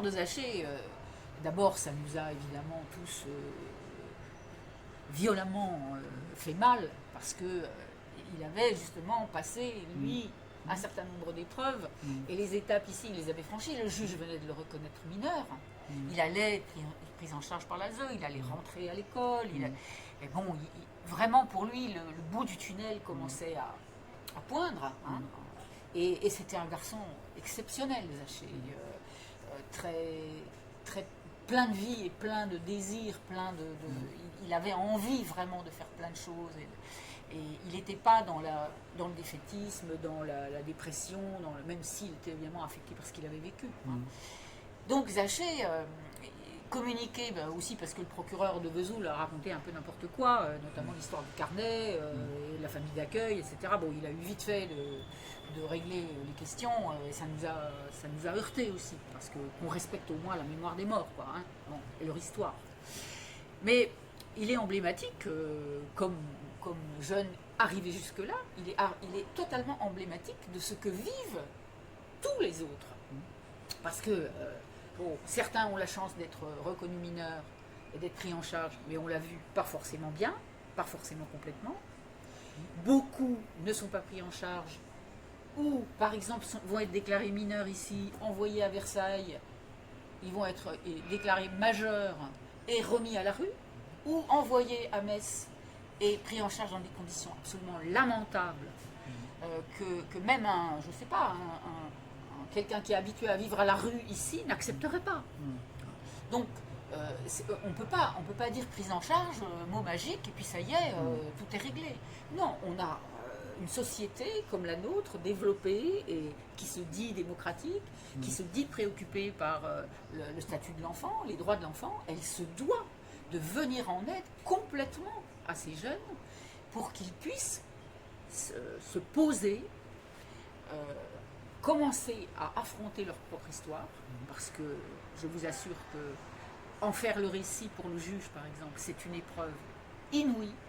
De Zaché, d'abord, ça nous a évidemment tous violemment fait mal parce que il avait justement passé, lui, un certain nombre d'épreuves et les étapes ici, il les avait franchies. Le juge venait de le reconnaître mineur. Il allait être pris en charge par l'ASE, il allait rentrer à l'école. Et bon, vraiment pour lui, le bout du tunnel commençait à poindre. Hein. Et c'était un garçon exceptionnel, Zaché. Très, très plein de vie et plein de désirs, il avait envie vraiment de faire plein de choses. Et il n'était pas dans le défaitisme, dans la dépression, même s'il était évidemment affecté par ce qu'il avait vécu. Hein. Donc Zaché communiquait aussi parce que le procureur de Vesoul a raconté un peu n'importe quoi, notamment l'histoire du carnet, et la famille d'accueil, etc. Bon, il a eu vite fait de régler les questions, et ça nous a heurté aussi, parce qu'on respecte au moins la mémoire des morts, quoi, hein, bon, et leur histoire. Mais il est emblématique, comme jeune arrivé jusque-là, il est totalement emblématique de ce que vivent tous les autres. Parce que bon, certains ont la chance d'être reconnus mineurs et d'être pris en charge, mais on l'a vu, pas forcément bien, pas forcément complètement. Beaucoup ne sont pas pris en charge ou, par exemple, vont être déclarés mineurs ici, envoyés à Versailles, ils vont être déclarés majeurs et remis à la rue, ou envoyés à Metz et pris en charge dans des conditions absolument lamentables, que même je sais pas, quelqu'un qui est habitué à vivre à la rue ici n'accepterait pas. Donc, on peut pas dire prise en charge, mot magique, et puis ça y est, tout est réglé. Non, on a une société comme la nôtre, développée et qui se dit démocratique, qui se dit préoccupée par le statut de l'enfant, les droits de l'enfant. Elle se doit de venir en aide complètement à ces jeunes pour qu'ils puissent se poser, commencer à affronter leur propre histoire, parce que je vous assure que en faire le récit pour le juge, par exemple, c'est une épreuve inouïe.